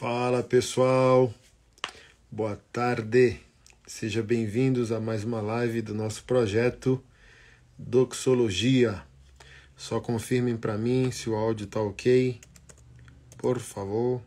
Fala pessoal, boa tarde, sejam bem-vindos a mais uma live do nosso projeto Doxologia. Só confirmem para mim se o áudio tá ok, por favor.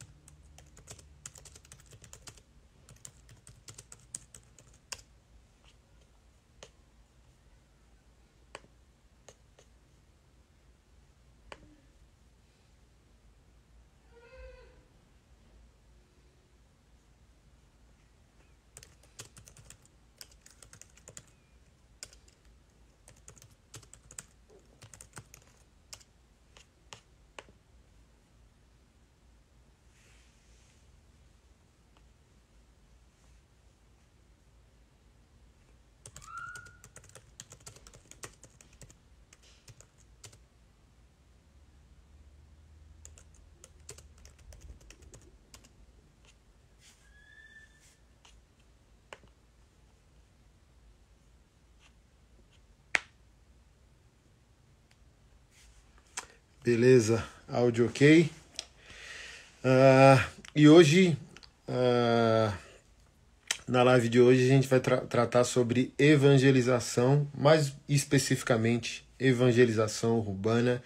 Beleza, áudio ok. E hoje, na live de hoje, a gente vai tratar sobre evangelização, mais especificamente evangelização urbana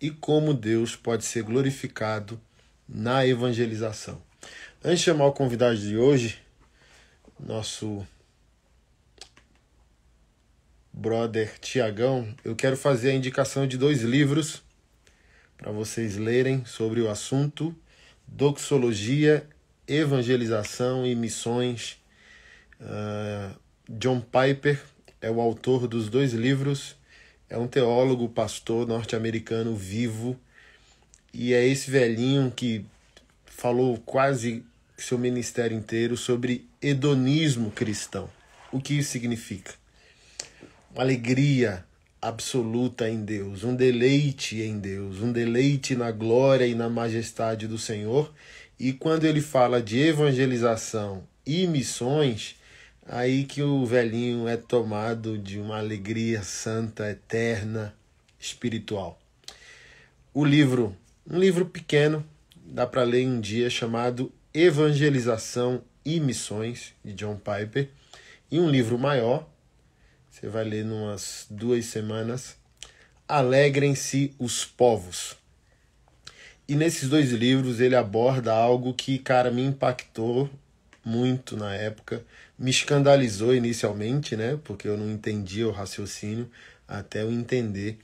e como Deus pode ser glorificado na evangelização. Antes de chamar o convidado de hoje, nosso brother Tiagão, eu quero fazer a indicação de 2 livros para vocês lerem sobre o assunto: Doxologia, Evangelização e Missões. John Piper é o autor dos 2 livros, é um teólogo, pastor norte-americano vivo, e é esse velhinho que falou quase seu ministério inteiro sobre hedonismo cristão. O que isso significa? Uma alegria absoluta em Deus, um deleite em Deus, um deleite na glória e na majestade do Senhor. E quando ele fala de evangelização e missões, aí que o velhinho é tomado de uma alegria santa, eterna, espiritual. Um livro pequeno, dá para ler em um dia, chamado Evangelização e Missões, de John Piper. E um livro maior, você vai ler em umas 2 semanas, Alegrem-se os Povos. E nesses 2 livros ele aborda algo que, cara, me impactou muito na época, me escandalizou inicialmente, né? Porque eu não entendia o raciocínio, até eu entender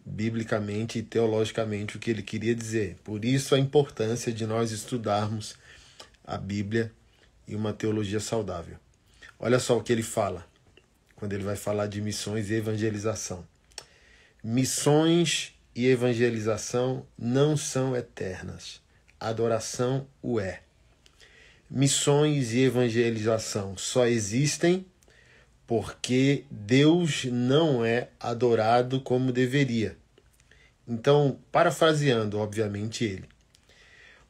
biblicamente e teologicamente o que ele queria dizer. Por isso a importância de nós estudarmos a Bíblia e uma teologia saudável. Olha só o que ele fala, quando ele vai falar de missões e evangelização. Missões e evangelização não são eternas. Adoração o é. Missões e evangelização só existem porque Deus não é adorado como deveria. Então, parafraseando, obviamente, ele,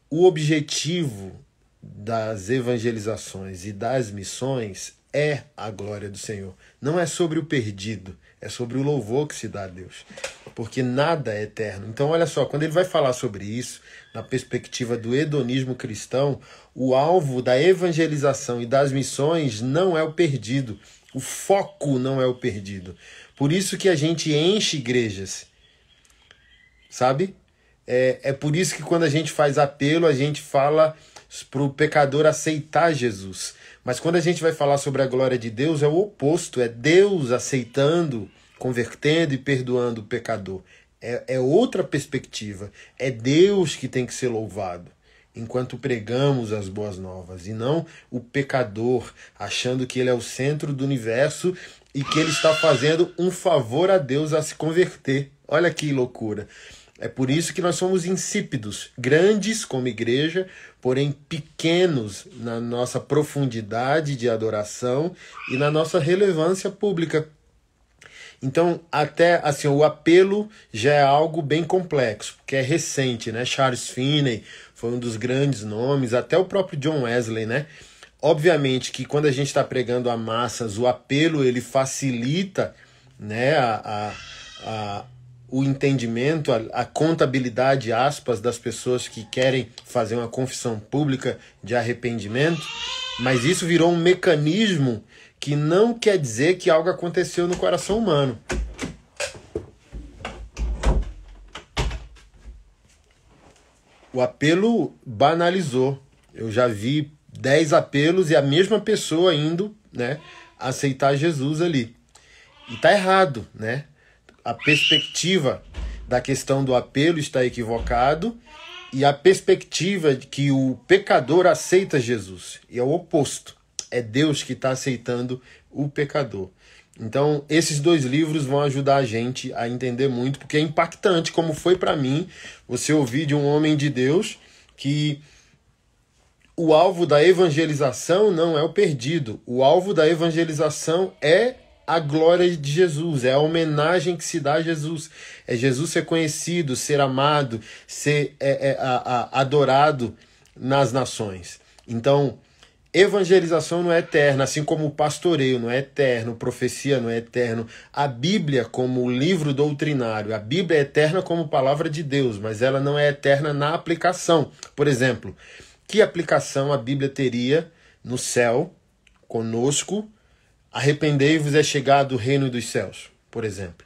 o objetivo das evangelizações e das missões é a glória do Senhor. Não é sobre o perdido, é sobre o louvor que se dá a Deus. Porque nada é eterno. Então, olha só, quando ele vai falar sobre isso, na perspectiva do hedonismo cristão, o alvo da evangelização e das missões não é o perdido. O foco não é o perdido. Por isso que a gente enche igrejas. Sabe? É por isso que quando a gente faz apelo, a gente fala para o pecador aceitar Jesus. Mas quando a gente vai falar sobre a glória de Deus, é o oposto. É Deus aceitando, convertendo e perdoando o pecador. É outra perspectiva. É Deus que tem que ser louvado enquanto pregamos as boas novas, e não o pecador achando que ele é o centro do universo e que ele está fazendo um favor a Deus a se converter. Olha que loucura. É por isso que nós somos insípidos, grandes como igreja, porém pequenos na nossa profundidade de adoração e na nossa relevância pública. Então, até assim, o apelo já é algo bem complexo, porque é recente, né? Charles Finney foi um dos grandes nomes, até o próprio John Wesley, né? Obviamente que quando a gente está pregando a massas, o apelo ele facilita, né, o entendimento, a contabilidade, aspas, das pessoas que querem fazer uma confissão pública de arrependimento, mas isso virou um mecanismo que não quer dizer que algo aconteceu no coração humano. O apelo banalizou. Eu já vi 10 apelos e a mesma pessoa indo, né, aceitar Jesus ali. E tá errado, né? A perspectiva da questão do apelo está equivocado e a perspectiva de que o pecador aceita Jesus. E é o oposto. É Deus que está aceitando o pecador. Então, esses 2 livros vão ajudar a gente a entender muito, porque é impactante, como foi para mim, você ouvir de um homem de Deus que o alvo da evangelização não é o perdido. O alvo da evangelização é a glória de Jesus, é a homenagem que se dá a Jesus. É Jesus ser conhecido, ser amado, ser adorado nas nações. Então, evangelização não é eterna, assim como o pastoreio não é eterno, profecia não é eterno. A Bíblia, como livro doutrinário, a Bíblia é eterna como palavra de Deus, mas ela não é eterna na aplicação. Por exemplo, que aplicação a Bíblia teria no céu, conosco? Arrependei-vos é chegado o reino dos céus, por exemplo.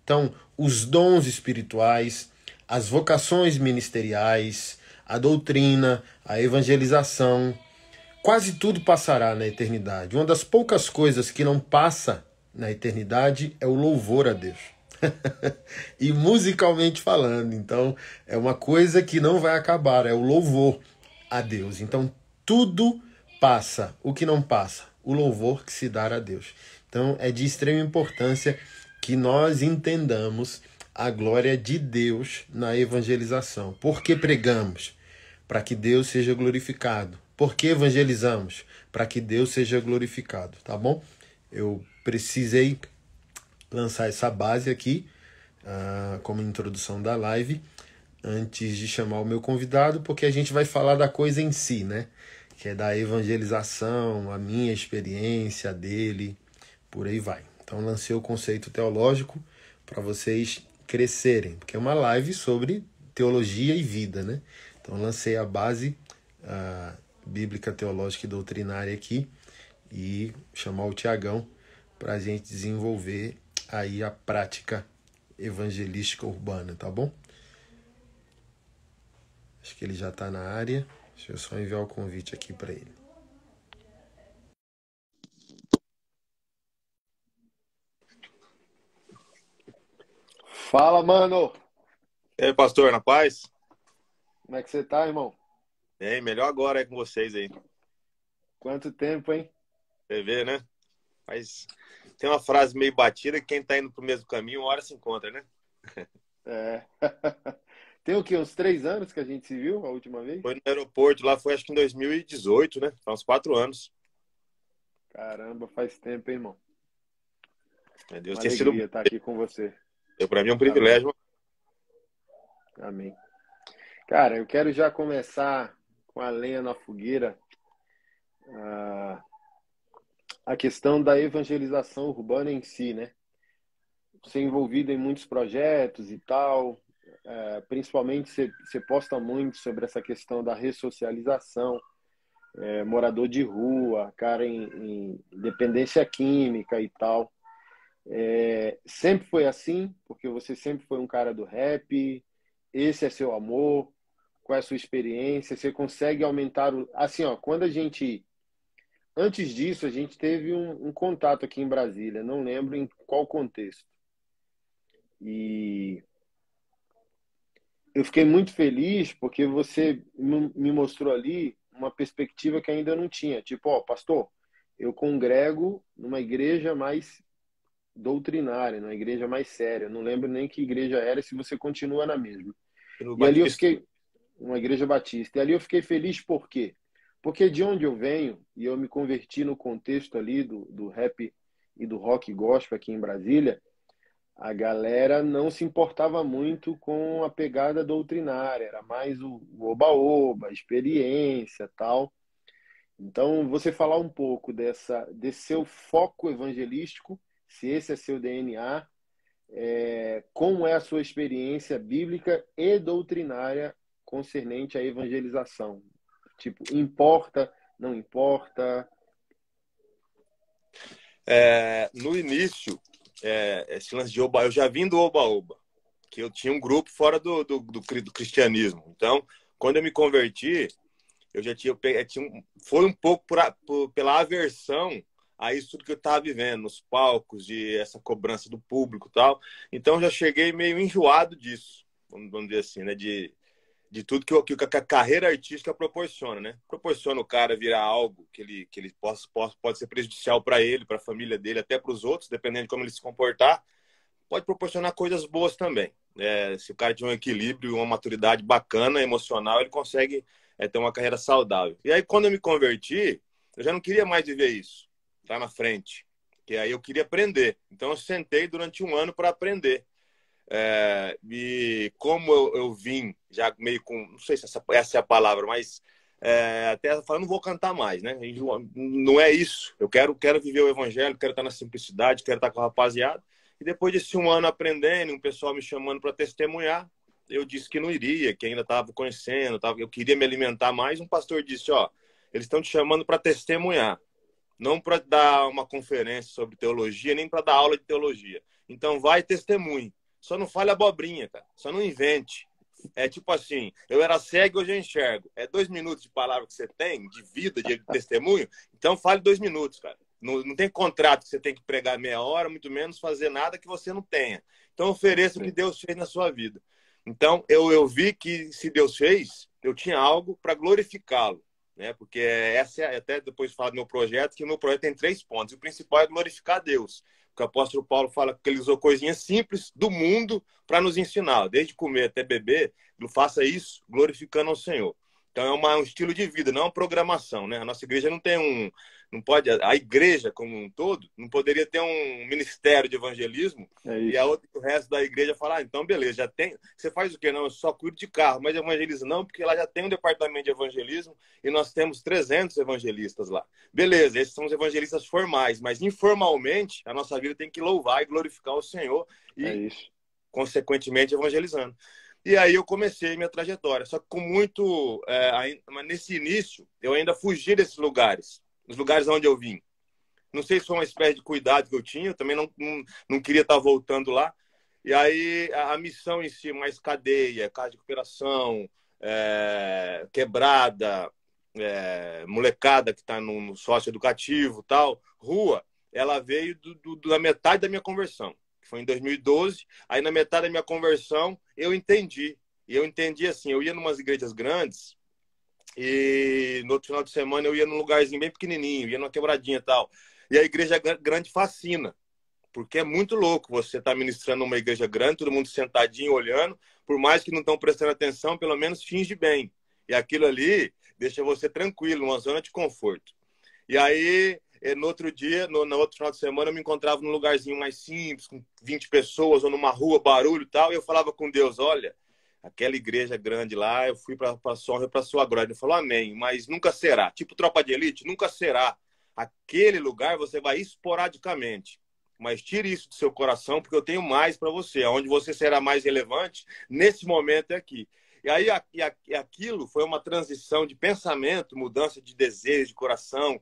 Então, os dons espirituais, as vocações ministeriais, a doutrina, a evangelização, quase tudo passará na eternidade. Uma das poucas coisas que não passa na eternidade é o louvor a Deus. E musicalmente falando, então, é uma coisa que não vai acabar, é o louvor a Deus. Então, tudo passa. O que não passa? O louvor que se dá a Deus. Então, é de extrema importância que nós entendamos a glória de Deus na evangelização. Por que pregamos? Para que Deus seja glorificado. Por que evangelizamos? Para que Deus seja glorificado, tá bom? Eu precisei lançar essa base aqui, como introdução da live, antes de chamar o meu convidado, porque a gente vai falar da coisa em si, né? Que é da evangelização, a minha experiência, a dele, por aí vai. Então lancei o conceito teológico para vocês crescerem, porque é uma live sobre teologia e vida, né? Então lancei a base bíblica, teológica e doutrinária aqui e chamar o Tiagão para a gente desenvolver aí a prática evangelística urbana, tá bom? Acho que ele já está na área. Deixa eu só enviar o convite aqui para ele. Fala, mano! E aí, pastor, na paz? Como é que você tá, irmão? Bem, melhor agora aí com vocês aí. Quanto tempo, hein? Você vê, né? Mas tem uma frase meio batida que quem tá indo pro mesmo caminho, uma hora se encontra, né? É. Tem o quê? Uns 3 anos que a gente se viu a última vez? Foi no aeroporto lá, foi acho que em 2018, né? Faz uns 4 anos. Caramba, faz tempo, hein, irmão? Deus Uma tem sido bom. alegria estar aqui com você. Para mim é um Amém. privilégio. Amém. Cara, eu quero já começar com a lenha na fogueira, a questão da evangelização urbana em si, né? Ser envolvido em muitos projetos e tal, principalmente você posta muito sobre essa questão da ressocialização, morador de rua, cara em dependência química e tal. Sempre foi assim, porque você sempre foi um cara do rap, esse é seu amor, qual é a sua experiência, você consegue aumentar o... Assim, ó, quando a gente... Antes disso, a gente teve um contato aqui em Brasília, não lembro em qual contexto. E eu fiquei muito feliz porque você me mostrou ali uma perspectiva que ainda não tinha. Tipo, ó, pastor, eu congrego numa igreja mais doutrinária, numa igreja mais séria. Não lembro nem que igreja era, se você continua na mesma. No E ali eu Batista. fiquei, uma igreja batista. E ali eu fiquei feliz por quê? Porque de onde eu venho, e eu me converti no contexto ali do rap e do rock gospel aqui em Brasília, a galera não se importava muito com a pegada doutrinária, era mais o oba-oba, a experiência, tal. Então, você falar um pouco desse seu foco evangelístico, se esse é seu DNA, como é a sua experiência bíblica e doutrinária concernente à evangelização? Tipo, importa, não importa? No início, esse lance de Oba, eu já vim do Oba-Oba, que eu tinha um grupo fora do cristianismo. Então, quando eu me converti, eu já foi um pouco pela aversão a isso tudo que eu estava vivendo, nos palcos, de essa cobrança do público e tal. Então, já cheguei meio enjoado disso, vamos dizer assim, né? De tudo que a carreira artística proporciona, né? Proporciona o cara virar algo que ele pode ser prejudicial para ele, para a família dele, até para os outros, dependendo de como ele se comportar. Pode proporcionar coisas boas também. Se o cara tiver um equilíbrio e uma maturidade bacana, emocional, ele consegue ter uma carreira saudável. E aí, quando eu me converti, eu já não queria mais viver isso, tá na frente. Que aí eu queria aprender. Então, eu sentei durante um ano para aprender. E como eu vim já meio com, não sei se essa é a palavra, mas até falando, não vou cantar mais, né? Não é isso. Eu quero viver o evangelho, quero estar na simplicidade, quero estar com a rapaziada. E depois desse um ano aprendendo, um pessoal me chamando para testemunhar, eu disse que não iria, que ainda estava conhecendo, eu queria me alimentar mais. Um pastor disse, ó, eles estão te chamando para testemunhar, não para dar uma conferência sobre teologia, nem para dar aula de teologia. Então vai e testemunhe. Só não fale abobrinha, cara. Só não invente. É tipo assim, eu era cego e hoje eu enxergo. 2 minutos de palavra que você tem, de vida, de testemunho, então fale 2 minutos, cara. Não tem contrato que você tem que pregar meia hora, muito menos fazer nada que você não tenha. Então ofereça o que Deus fez na sua vida. Então eu vi que se Deus fez, eu tinha algo para glorificá-lo. Né? Porque até depois falo do meu projeto, que o meu projeto tem 3 pontos. E o principal é glorificar a Deus. Porque o apóstolo Paulo fala que ele usou coisinhas simples do mundo para nos ensinar. Desde comer até beber, faça isso glorificando ao Senhor. Então é um estilo de vida, não é uma programação, né? A nossa igreja não tem não pode, a igreja como um todo não poderia ter um ministério de evangelismo e o resto da igreja falar, então beleza, já tem, você faz o quê? Não, eu só cuido de carro, mas evangeliza não, porque lá já tem um departamento de evangelismo e nós temos 300 evangelistas lá. Beleza, esses são os evangelistas formais, mas informalmente a nossa vida tem que louvar e glorificar o Senhor e consequentemente evangelizando. E aí eu comecei minha trajetória. Só que com muito... mas nesse início, eu ainda fugi desses lugares. Os lugares onde eu vim. Não sei se foi uma espécie de cuidado que eu tinha. Eu também não queria estar voltando lá. E aí a missão em si, mais cadeia, casa de cooperação, quebrada, molecada que está no sócio educativo, tal, rua, ela veio da metade da minha conversão. Foi em 2012, aí na metade da minha conversão eu entendi. E eu entendi assim, eu ia em umas igrejas grandes e no outro final de semana eu ia num lugarzinho bem pequenininho, ia numa quebradinha e tal. E a igreja grande fascina, porque é muito louco você estar ministrando numa igreja grande, todo mundo sentadinho, olhando, por mais que não estão prestando atenção, pelo menos finge bem. E aquilo ali deixa você tranquilo, numa zona de conforto. E aí, no outro dia, no outro final de semana, eu me encontrava num lugarzinho mais simples, com 20 pessoas, ou numa rua, barulho e tal, e eu falava com Deus, olha, aquela igreja grande lá, eu fui para a sua honra e para a sua glória. Ele falou, amém, mas nunca será. Tipo tropa de elite, nunca será. Aquele lugar você vai esporadicamente. Mas tire isso do seu coração, porque eu tenho mais para você. Onde você será mais relevante, nesse momento é aqui. E aí aquilo foi uma transição de pensamento, mudança de desejo, de coração,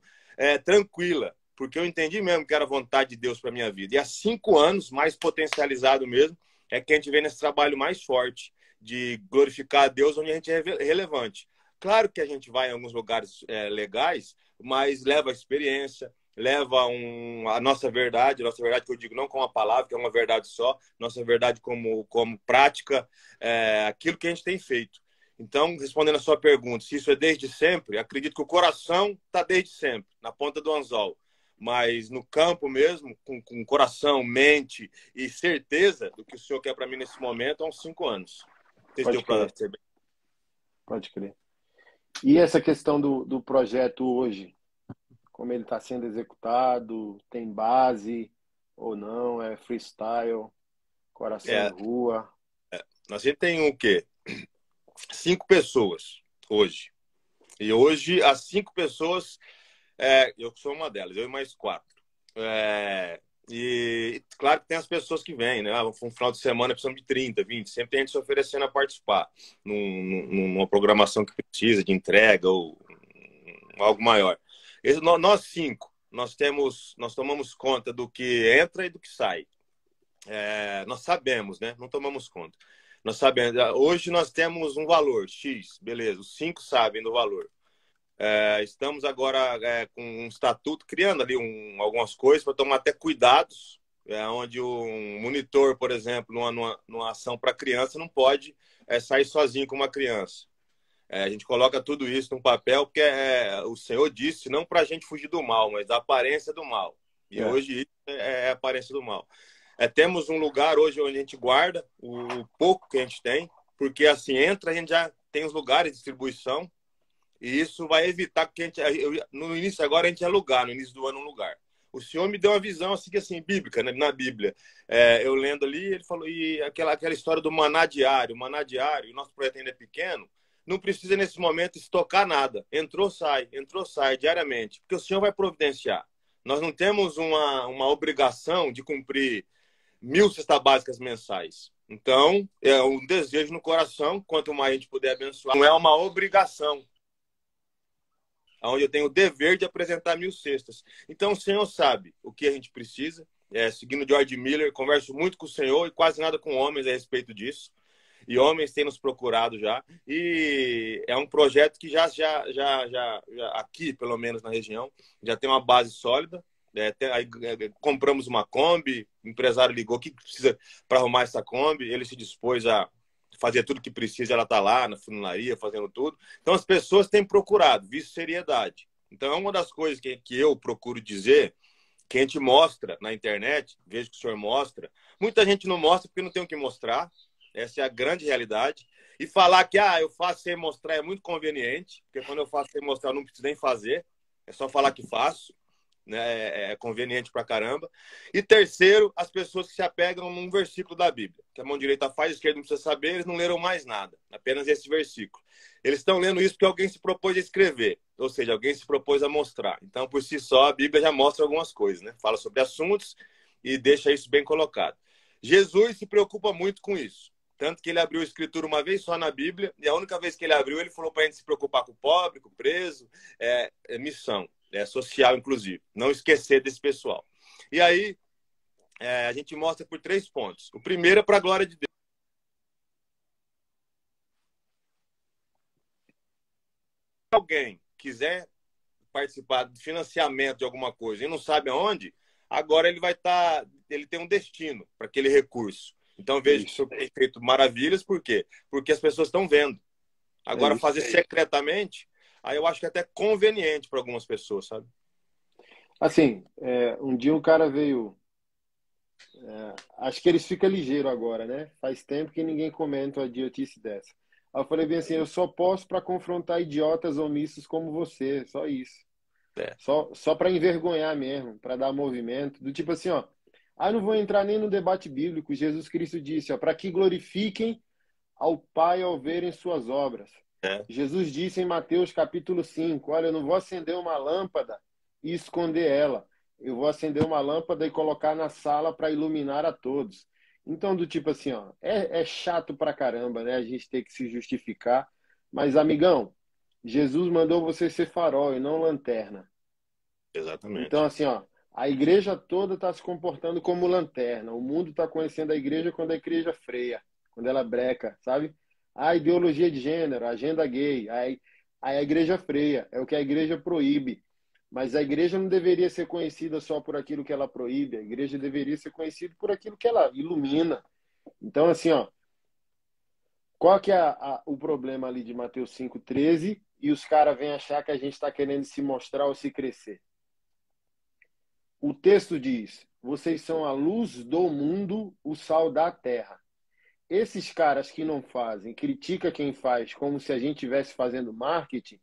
tranquila, porque eu entendi mesmo que era vontade de Deus para minha vida. E há 5 anos, mais potencializado mesmo, é que a gente vê nesse trabalho mais forte de glorificar a Deus onde a gente é relevante. Claro que a gente vai em alguns lugares legais, mas leva a experiência, leva a nossa verdade que eu digo não como uma palavra, que é uma verdade só, nossa verdade como prática, aquilo que a gente tem feito. Então, respondendo a sua pergunta, se isso é desde sempre, acredito que o coração está desde sempre, na ponta do anzol. Mas no campo mesmo, com coração, mente e certeza do que o Senhor quer para mim nesse momento, há uns 5 anos. Pode crer. Pode crer. E essa questão do projeto hoje? Como ele está sendo executado? Tem base ou não? É freestyle? Coração em rua? A gente tem o quê? 5 pessoas hoje. E hoje, as 5 pessoas, eu sou uma delas, eu e mais 4. E claro que tem as pessoas que vêm, né? Um final de semana precisamos de 30, 20. Sempre tem gente se oferecendo a participar numa programação que precisa de entrega ou algo maior. Nós cinco, nós tomamos conta do que entra e do que sai. Nós sabemos, né? Não tomamos conta. Nós sabemos. Hoje nós temos um valor X, beleza. Os cinco sabem do valor. Estamos agora com um estatuto, criando ali algumas coisas para tomar até cuidados, onde um monitor, por exemplo, numa ação para criança, não pode sair sozinho com uma criança. A gente coloca tudo isso num papel, porque o Senhor disse, não para a gente fugir do mal, mas da aparência do mal. E hoje isso é a aparência do mal. Temos um lugar hoje onde a gente guarda o pouco que a gente tem, porque assim, a gente já tem os lugares de distribuição, e isso vai evitar que a gente... No início agora a gente ia alugar, no início do ano um lugar. O Senhor me deu uma visão assim, bíblica, né? Na Bíblia. Eu lendo ali, ele falou, e aquela história do maná diário, o nosso projeto ainda é pequeno, não precisa nesse momento estocar nada. Entrou, sai diariamente, porque o Senhor vai providenciar. Nós não temos uma obrigação de cumprir 1.000 cestas básicas mensais. Então, é um desejo no coração, quanto mais a gente puder abençoar, não é uma obrigação, onde eu tenho o dever de apresentar 1.000 cestas. Então, o Senhor sabe o que a gente precisa. Seguindo George Miller, converso muito com o Senhor e quase nada com homens a respeito disso. E homens têm nos procurado já. E é um projeto que já aqui, pelo menos na região, já tem uma base sólida. Aí compramos uma Kombi, o empresário ligou, o que precisa para arrumar essa Kombi? Ele se dispôs a fazer tudo que precisa, ela está lá na funilaria, fazendo tudo. Então, as pessoas têm procurado, visto seriedade. Então, é uma das coisas que eu procuro dizer, que a gente mostra na internet, vejo que o senhor mostra. Muita gente não mostra porque não tem o que mostrar. Essa é a grande realidade. E falar que eu faço sem mostrar é muito conveniente, porque quando eu faço sem mostrar, eu não preciso nem fazer. É só falar que faço. Né? É conveniente pra caramba. E terceiro, as pessoas que se apegam num versículo da Bíblia, que a mão direita faz, a esquerda não precisa saber, eles não leram mais nada, apenas esse versículo. Eles estão lendo isso porque alguém se propôs a escrever, ou seja, alguém se propôs a mostrar. Então, por si só, a Bíblia já mostra algumas coisas, né? Fala sobre assuntos e deixa isso bem colocado. Jesus se preocupa muito com isso. Tanto que ele abriu a escritura uma vez só na Bíblia, e a única vez que ele abriu, ele falou para a gente se preocupar com o pobre, com o preso, missão. Social, inclusive. Não esquecer desse pessoal. E aí, a gente mostra por 3 pontos. O primeiro é para a glória de Deus. Se alguém quiser participar de financiamento de alguma coisa e não sabe aonde, agora ele tem um destino para aquele recurso. Então, vejo que o senhor tem feito maravilhas. Por quê? Porque as pessoas estão vendo. Agora, fazer secretamente, aí eu acho que é até conveniente para algumas pessoas, sabe? Assim, um dia um cara veio... acho que eles ficam ligeiros agora, né? Faz tempo que ninguém comenta uma idiotice dessa. Aí eu falei bem assim, eu só posso para confrontar idiotas omissos como você, só isso. Só para envergonhar mesmo, para dar movimento. Do tipo assim, ó, não vou entrar nem no debate bíblico. Jesus Cristo disse, ó, para que glorifiquem ao Pai ao verem suas obras. Jesus disse em Mateus capítulo 5, olha, eu não vou acender uma lâmpada e esconder ela. Eu vou acender uma lâmpada e colocar na sala para iluminar a todos. Então, do tipo assim, ó, é chato pra caramba, né? A gente ter que se justificar. Mas, amigão, Jesus mandou você ser farol e não lanterna. Exatamente. Então, assim, ó, a igreja toda está se comportando como lanterna. O mundo está conhecendo a igreja quando a igreja freia, quando ela breca, sabe? A ideologia de gênero, a agenda gay, aí a igreja freia, é o que a igreja proíbe. Mas a igreja não deveria ser conhecida só por aquilo que ela proíbe, a igreja deveria ser conhecida por aquilo que ela ilumina. Então, assim, ó, qual que é o problema ali de Mateus 5,13 e os caras vêm achar que a gente está querendo se mostrar ou se crescer? O texto diz, vocês são a luz do mundo, o sal da terra. Esses caras que não fazem, critica quem faz como se a gente estivesse fazendo marketing,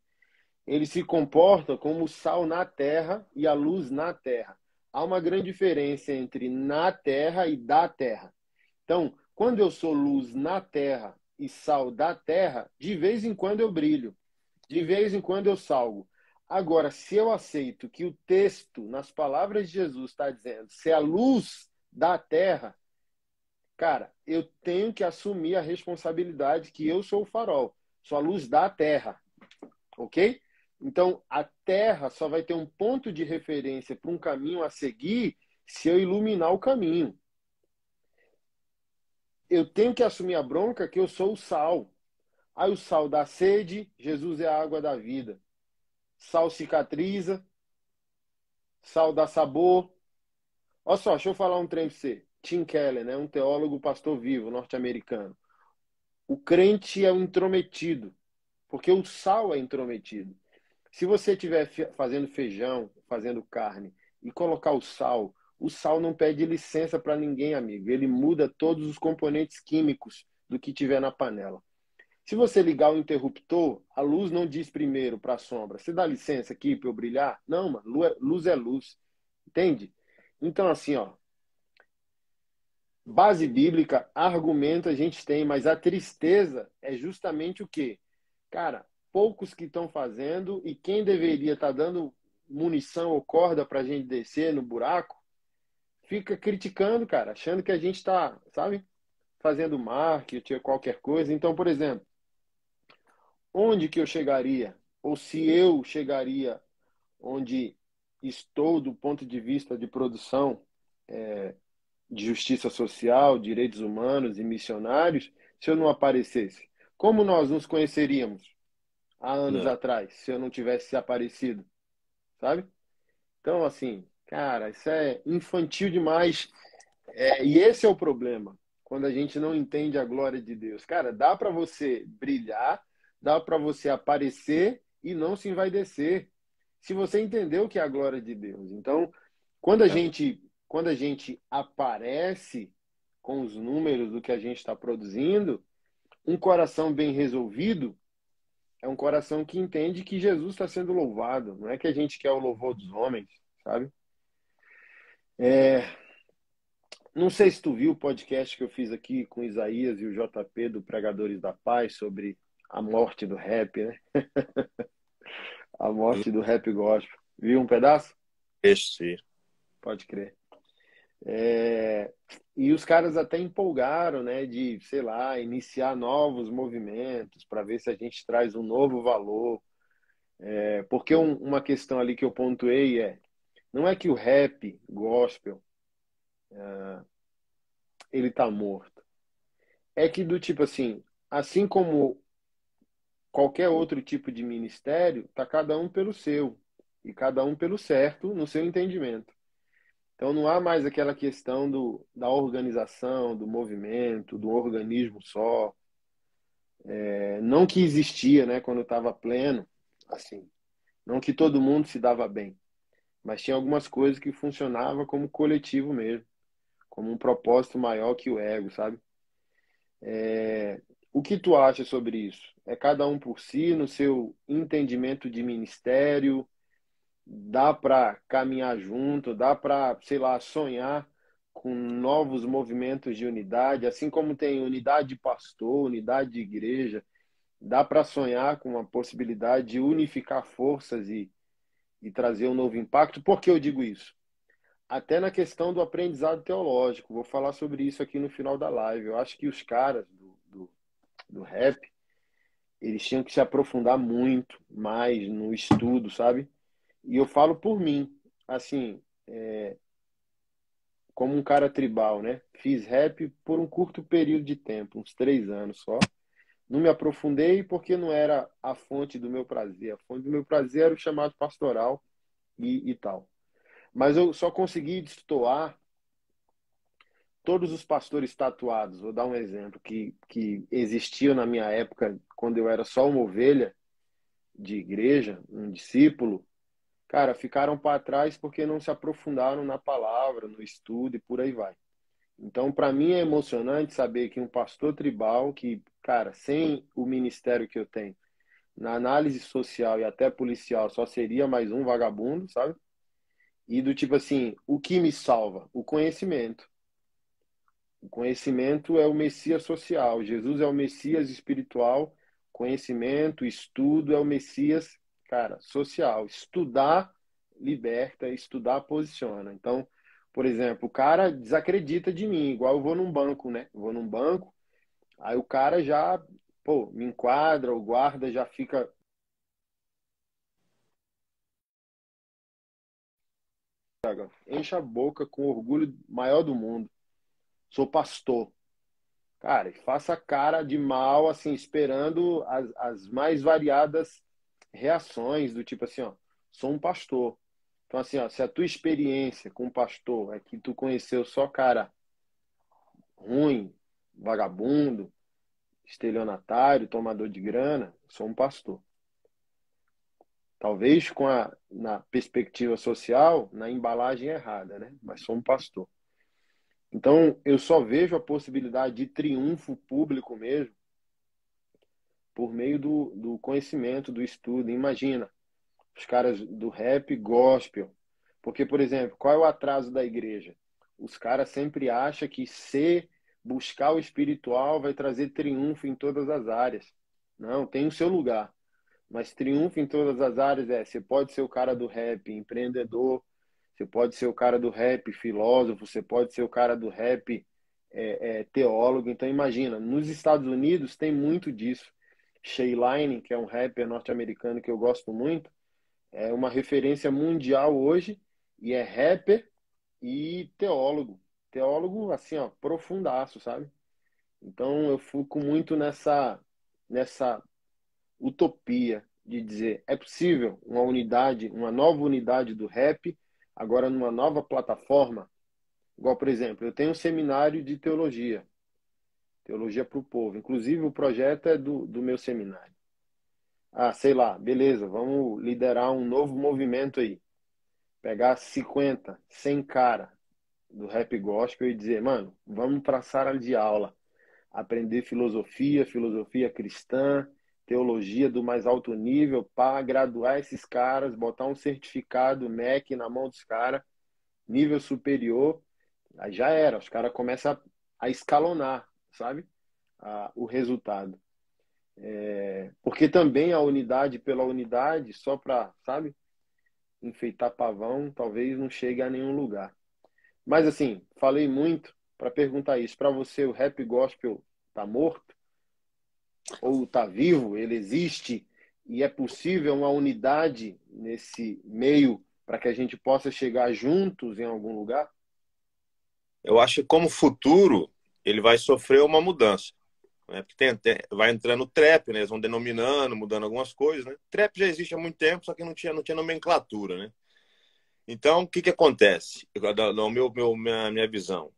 eles se comportam como o sal na terra e a luz na terra. Há uma grande diferença entre na terra e da terra. Então, quando eu sou luz na terra e sal da terra, de vez em quando eu brilho, de vez em quando eu salgo. Agora, se eu aceito que o texto, nas palavras de Jesus, está dizendo ser a luz da terra, cara, eu tenho que assumir a responsabilidade que eu sou o farol, sou a luz da terra, ok? Então, a terra só vai ter um ponto de referência para um caminho a seguir se eu iluminar o caminho. Eu tenho que assumir a bronca que eu sou o sal. Aí o sal dá sede, Jesus é a água da vida. Sal cicatriza, sal dá sabor. Olha só, deixa eu falar um trem para você. Tim Keller, né, um teólogo pastor vivo norte-americano. O crente é o intrometido, porque o sal é intrometido. Se você estiver fazendo feijão, fazendo carne, e colocar o sal não pede licença para ninguém, amigo. Ele muda todos os componentes químicos do que tiver na panela. Se você ligar o interruptor, a luz não diz primeiro para a sombra, você dá licença aqui para eu brilhar? Não, mano, luz é luz. Entende? Então, assim, ó, base bíblica, argumento a gente tem, mas a tristeza é justamente o quê? Cara, poucos que estão fazendo e quem deveria estar dando munição ou corda para a gente descer no buraco, fica criticando, cara, achando que a gente está, sabe, fazendo marketing ou qualquer coisa. Então, por exemplo, onde que eu chegaria? Ou se eu chegaria onde estou do ponto de vista de produção de justiça social, direitos humanos e missionários, se eu não aparecesse? Como nós nos conheceríamos há anos Não. atrás, se eu não tivesse aparecido, sabe? Então, assim, cara, isso é infantil demais. E esse é o problema, quando a gente não entende a glória de Deus. Cara, dá para você brilhar, dá para você aparecer e não se envaidecer. Se você entendeu o que é a glória de Deus. Então, quando a É. gente, quando a gente aparece com os números do que a gente está produzindo, um coração bem resolvido é um coração que entende que Jesus está sendo louvado. Não é que a gente quer o louvor dos homens, sabe? É, não sei se tu viu o podcast que eu fiz aqui com o Isaías e o JP do Pregadores da Paz sobre a morte do rap, né? A morte do rap gospel. Viu um pedaço? Esse. Pode crer. É, e os caras até empolgaram, né, de, sei lá, iniciar novos movimentos para ver se a gente traz um novo valor. Porque uma questão ali que eu pontuei não é que o rap gospel ele tá morto. É que do tipo assim como qualquer outro tipo de ministério, tá cada um pelo seu e cada um pelo certo no seu entendimento. Então não há mais aquela questão da organização, do movimento, do organismo só. Não que existia, né, quando estava pleno, assim, não que todo mundo se dava bem, mas tinha algumas coisas que funcionavam como coletivo mesmo, como um propósito maior que o ego, sabe? O que tu acha sobre isso? É cada um por si, no seu entendimento de ministério? Dá para caminhar junto? Dá para, sei lá, sonhar com novos movimentos de unidade? Assim como tem unidade de pastor, unidade de igreja, dá para sonhar com uma possibilidade de unificar forças e trazer um novo impacto? Por que eu digo isso? Até na questão do aprendizado teológico. Vou falar sobre isso aqui no final da live. Eu acho que os caras do rap, eles tinham que se aprofundar muito mais no estudo, sabe? E eu falo por mim, assim, como um cara tribal, né? Fiz rap por um curto período de tempo, uns 3 anos só. Não me aprofundei porque não era a fonte do meu prazer. A fonte do meu prazer era o chamado pastoral e tal. Mas eu só consegui destoar todos os pastores tatuados. Vou dar um exemplo que existiam na minha época, quando eu era só uma ovelha de igreja, um discípulo. Cara, ficaram para trás porque não se aprofundaram na palavra, no estudo e por aí vai. Então, para mim é emocionante saber que um pastor tribal que, cara, sem o ministério que eu tenho, na análise social e até policial, só seria mais um vagabundo, sabe? E do tipo assim, o que me salva? O conhecimento. O conhecimento é o Messias social, Jesus é o Messias espiritual, conhecimento, estudo é o Messias, cara, social. Estudar liberta, estudar posiciona. Então, Por exemplo, o cara desacredita de mim, igual eu vou num banco, né? Eu vou num banco, aí o cara já, pô, me enquadra, o guarda já fica, enche a boca com o orgulho maior do mundo. Sou pastor. Cara, e faça cara de mal, assim, esperando as mais variadas reações, do tipo assim, ó, sou um pastor. Então, assim, ó, se a tua experiência com um pastor é que tu conheceu só cara ruim, vagabundo, estelionatário, tomador de grana, sou um pastor. Talvez na perspectiva social, na embalagem errada, né? Mas sou um pastor. Então, eu só vejo a possibilidade de triunfo público mesmo por meio do conhecimento, do estudo. Imagina, os caras do rap gospel. Porque, por exemplo, qual é o atraso da igreja? Os caras sempre acham que ser, buscar o espiritual vai trazer triunfo em todas as áreas. Não, tem o seu lugar. Mas triunfo em todas as áreas você pode ser o cara do rap empreendedor, você pode ser o cara do rap filósofo, você pode ser o cara do rap teólogo. Então imagina, nos Estados Unidos tem muito disso. Shay Lane, que é um rapper norte-americano que eu gosto muito, é uma referência mundial hoje e é rapper e teólogo. Teólogo, assim, ó, profundaço, sabe? Então eu fico muito nessa utopia de dizer, é possível uma unidade, uma nova unidade do rap, agora numa nova plataforma? Igual, por exemplo, eu tenho um seminário de teologia, teologia para o povo. Inclusive, o projeto é do meu seminário. Ah, sei lá, beleza, vamos liderar um novo movimento aí. Pegar 50, 100 cara do rap gospel e dizer, mano, vamos para a sala de aula, aprender filosofia, filosofia cristã, teologia do mais alto nível, para graduar esses caras, botar um certificado MEC na mão dos caras, nível superior, aí já era, os caras começam a escalonar, sabe? O resultado. Porque também a unidade pela unidade, só para, sabe, enfeitar pavão, talvez não chegue a nenhum lugar. Mas assim, falei muito para perguntar isso. Para você, o rap gospel tá morto? Ou está vivo? Ele existe? E é possível uma unidade nesse meio para que a gente possa chegar juntos em algum lugar? Eu acho que como futuro ele vai sofrer uma mudança, né? Porque vai entrando o trap, né? Eles vão denominando, mudando algumas coisas, né? Trap já existe há muito tempo, só que não tinha nomenclatura, né? Então, o que que acontece? Minha visão.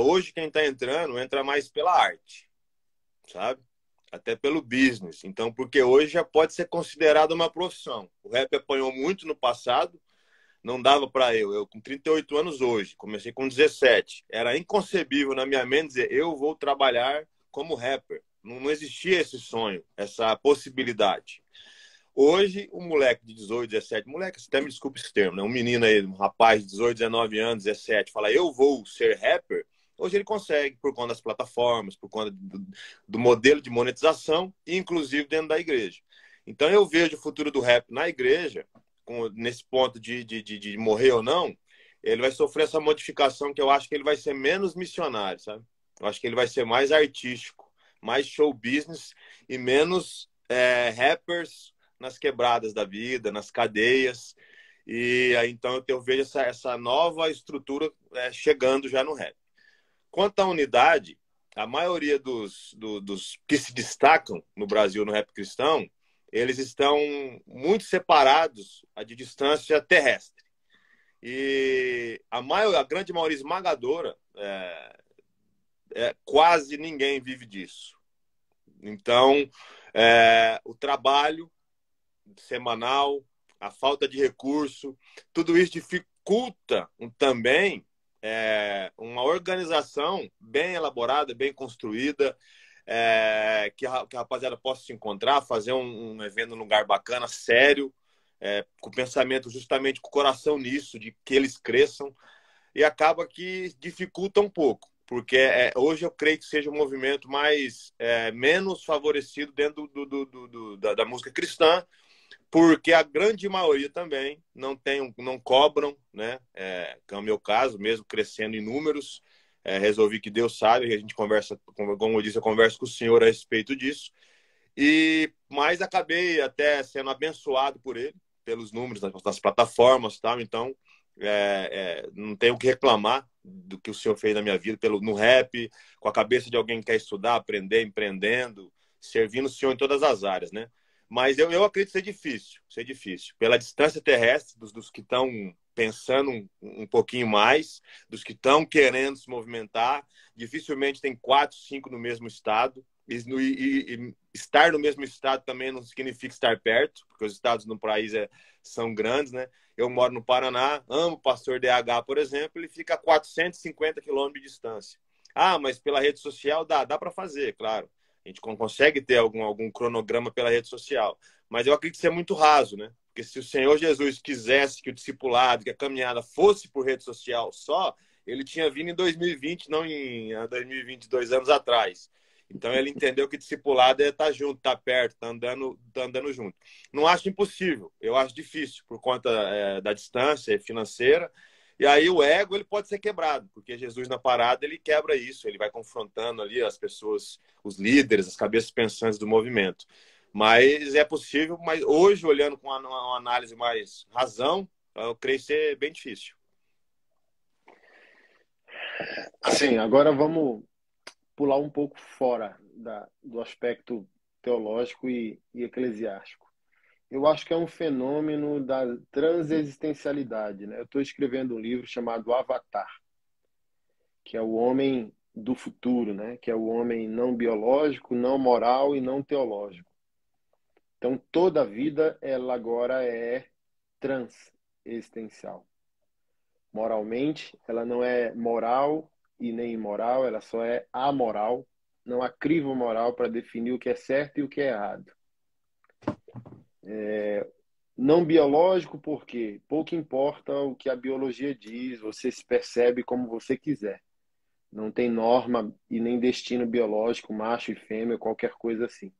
Hoje quem está entrando entra mais pela arte, sabe? Até pelo business. Então, porque hoje já pode ser considerado uma profissão. O rap apanhou muito no passado, não dava para eu com 38 anos hoje, comecei com 17. Era inconcebível na minha mente dizer eu vou trabalhar como rapper. Não existia esse sonho, essa possibilidade. Hoje, um moleque de 18, 17, moleque, até me desculpe esse termo, né? Um menino aí, um rapaz de 18, 19 anos, 17, fala eu vou ser rapper. Hoje ele consegue, por conta das plataformas, por conta do modelo de monetização, inclusive dentro da igreja. Então eu vejo o futuro do rap na igreja, nesse ponto de morrer ou não, ele vai sofrer essa modificação que eu acho que ele vai ser menos missionário, sabe? Eu acho que ele vai ser mais artístico, mais show business e menos rappers nas quebradas da vida, nas cadeias. E aí, então eu vejo essa nova estrutura chegando já no rap. Quanto à unidade, a maioria dos que se destacam no Brasil no rap cristão, eles estão muito separados de distância terrestre. E a grande maioria esmagadora, quase ninguém vive disso. Então, o trabalho semanal, a falta de recurso, tudo isso dificulta também uma organização bem elaborada, bem construída, que a rapaziada possa se encontrar, fazer um evento num lugar bacana, sério, com pensamento justamente com o coração nisso, de que eles cresçam, e acaba que dificulta um pouco, porque hoje eu creio que seja um movimento menos favorecido dentro da música cristã, porque a grande maioria também não cobram, né? Que é o meu caso, mesmo crescendo em números. Resolvi que Deus sabe, a gente conversa, como eu disse, eu converso com o senhor a respeito disso. Mas acabei até sendo abençoado por ele, pelos números das plataformas e tal. Então, não tenho o que reclamar do que o senhor fez na minha vida no rap, com a cabeça de alguém que quer estudar, aprender, empreendendo, servindo o senhor em todas as áreas, né? Mas eu acredito ser difícil. Pela distância terrestre dos que estão pensando um pouquinho mais, dos que estão querendo se movimentar, dificilmente tem 4, 5 no mesmo estado. E estar no mesmo estado também não significa estar perto, porque os estados no país são grandes, né? Eu moro no Paraná, amo o Pastor DH, por exemplo, ele fica a 450 quilômetros de distância. Ah, mas pela rede social dá para fazer, claro. A gente consegue ter algum cronograma pela rede social. Mas eu acredito que isso é muito raso, né? Porque se o Senhor Jesus quisesse que o discipulado, que a caminhada fosse por rede social só, ele tinha vindo em 2020, não em 2022 anos atrás. Então ele entendeu que discipulado é estar junto, estar perto, tá andando junto. Não acho impossível, eu acho difícil por conta da distância financeira. E aí o ego ele pode ser quebrado, porque Jesus na parada ele quebra isso, ele vai confrontando ali as pessoas, os líderes, as cabeças pensantes do movimento. Mas é possível, mas hoje, olhando com uma análise mais razão, eu creio ser bem difícil. Assim, agora vamos pular um pouco fora do aspecto teológico e eclesiástico. Eu acho que é um fenômeno da transexistencialidade, né? Eu estou escrevendo um livro chamado Avatar, que é o homem do futuro, né? Que é o homem não biológico, não moral e não teológico. Então, toda a vida, ela agora é transexistencial. Moralmente, ela não é moral e nem imoral, ela só é amoral. Não há crivo moral para definir o que é certo e o que é errado. Não biológico, porque pouco importa o que a biologia diz, você se percebe como você quiser. Não tem norma e nem destino biológico, macho e fêmea, qualquer coisa assim.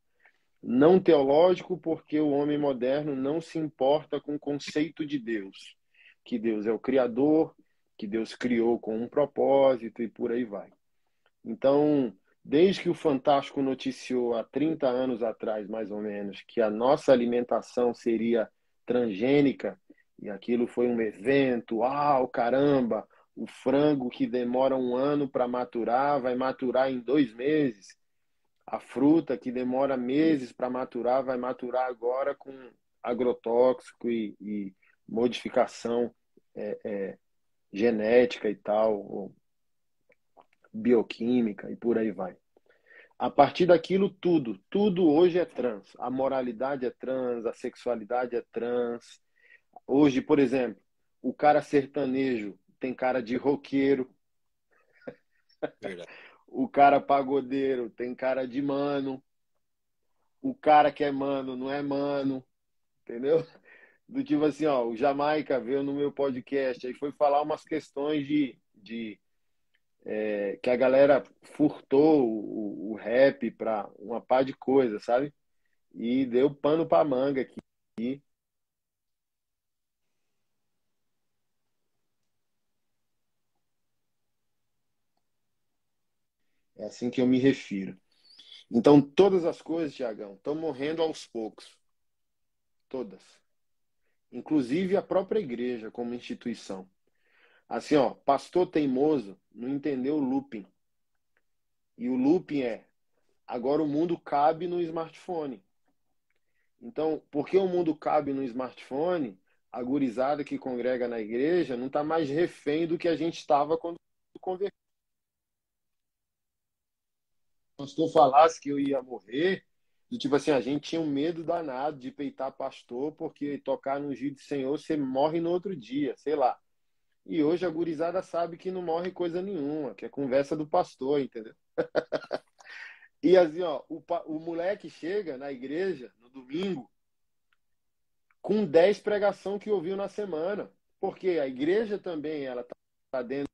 Não teológico, porque o homem moderno não se importa com o conceito de Deus, que Deus é o Criador, que Deus criou com um propósito e por aí vai. Então, desde que o Fantástico noticiou há 30 anos atrás, mais ou menos, que a nossa alimentação seria transgênica, e aquilo foi um evento, uau, caramba, o frango que demora 1 ano para maturar, vai maturar em 2 meses. A fruta que demora meses para maturar, vai maturar agora com agrotóxico e modificação genética e tal, bioquímica e por aí vai. A partir daquilo, tudo hoje é trans. A moralidade é trans, a sexualidade é trans. Hoje, por exemplo, o cara sertanejo tem cara de roqueiro, Verdade. o cara pagodeiro tem cara de mano, o cara que é mano não é mano, entendeu? Do tipo assim, ó, o Jamaica veio no meu podcast, aí foi falar umas questões que a galera furtou o rap para uma pá de coisa, sabe? E deu pano pra manga aqui. É assim que eu me refiro. Então, todas as coisas, Tiagão, estão morrendo aos poucos. Todas. Inclusive a própria igreja como instituição. Assim, ó, pastor teimoso não entendeu o looping. E o looping agora o mundo cabe no smartphone. Então, porque o mundo cabe no smartphone, a gurizada que congrega na igreja não está mais refém do que a gente estava quando converteu. O pastor falasse que eu ia morrer, do tipo assim, a gente tinha um medo danado de peitar pastor, porque tocar no ungido do Senhor, você morre no outro dia, sei lá. E hoje a gurizada sabe que não morre coisa nenhuma, que é conversa do pastor, entendeu? E assim, ó, o moleque chega na igreja no domingo com 10 pregação que ouviu na semana. Porque a igreja também, ela tá dentro,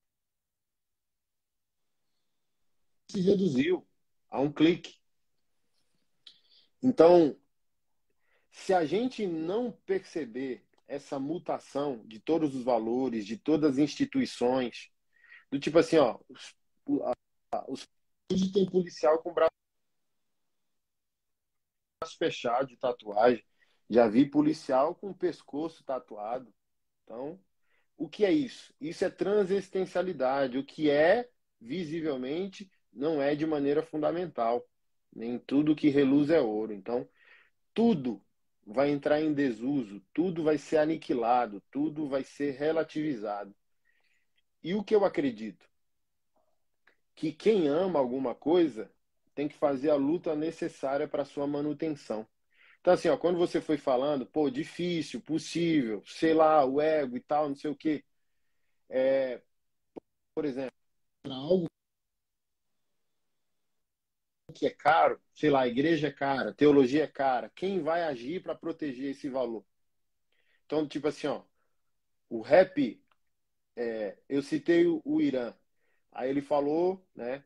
se reduziu a um clique. Então, Se a gente não perceber essa mutação de todos os valores, de todas as instituições, do tipo assim, ó, os hoje tem policial com braço fechado de tatuagem, já vi policial com o pescoço tatuado. Então, o que é isso? Isso é transexistencialidade. O que é, visivelmente, não é de maneira fundamental. Nem tudo que reluz é ouro. Então, tudo vai entrar em desuso, tudo vai ser aniquilado, tudo vai ser relativizado. E o que eu acredito? Que quem ama alguma coisa tem que fazer a luta necessária para sua manutenção. Então, assim, ó, quando você foi falando, pô, difícil, possível, sei lá, o ego e tal, não sei o quê. Por exemplo, para algo que é caro, sei lá, a igreja é cara, teologia é cara, quem vai agir para proteger esse valor? Então, tipo assim, ó, o rap, eu citei o Irã, aí ele falou, né,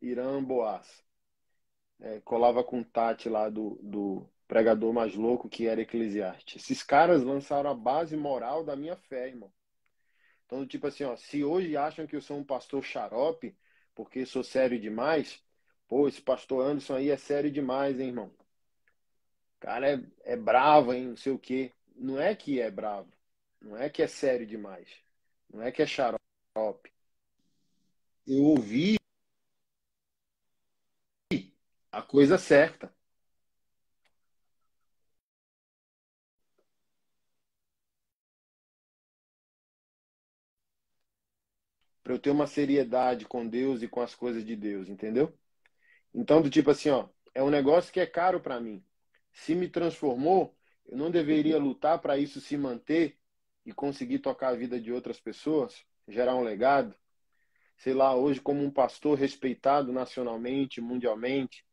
Irã Boaz, colava com o Tati lá do pregador mais louco que era Eclesiastes. Esses caras lançaram a base moral da minha fé, irmão. Então, tipo assim, ó, se hoje acham que eu sou um pastor xarope, porque sou sério demais, pô, esse pastor Anderson aí é sério demais, hein, irmão? O cara é bravo, hein, não sei o quê. Não é que é bravo, não é que é sério demais, não é que é xarope. Eu ouvi a coisa certa. Para eu ter uma seriedade com Deus e com as coisas de Deus, entendeu? Então, do tipo assim, ó, é um negócio que é caro para mim. Se me transformou, eu não deveria lutar para isso se manter e conseguir tocar a vida de outras pessoas, gerar um legado. Sei lá, hoje como um pastor respeitado nacionalmente, mundialmente,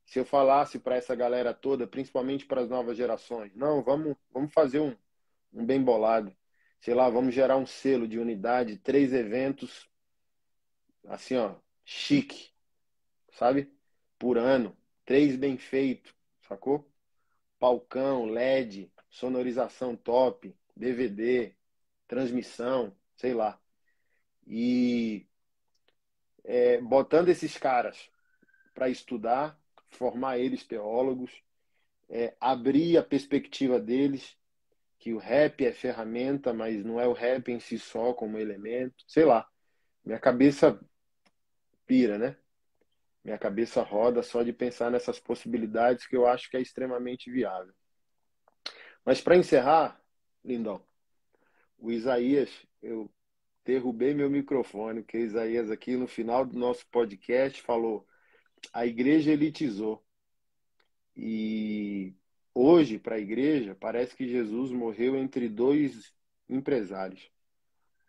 se eu falasse para essa galera toda, principalmente para as novas gerações, não, vamos fazer um bem bolado. Sei lá, vamos gerar um selo de unidade, 3 eventos, assim, ó, chique, sabe? Por ano, 3 bem feito, sacou? Palcão, LED, sonorização top, DVD, transmissão, sei lá. E botando esses caras para estudar, formar eles teólogos, abrir a perspectiva deles, que o rap é ferramenta, mas não é o rap em si só como elemento, sei lá. Minha cabeça pira, né? Minha cabeça roda só de pensar nessas possibilidades que eu acho que é extremamente viável. Mas para encerrar, lindão, o Isaías, eu derrubei meu microfone, porque o Isaías aqui no final do nosso podcast falou: a igreja elitizou. E hoje, para a igreja, parece que Jesus morreu entre dois empresários,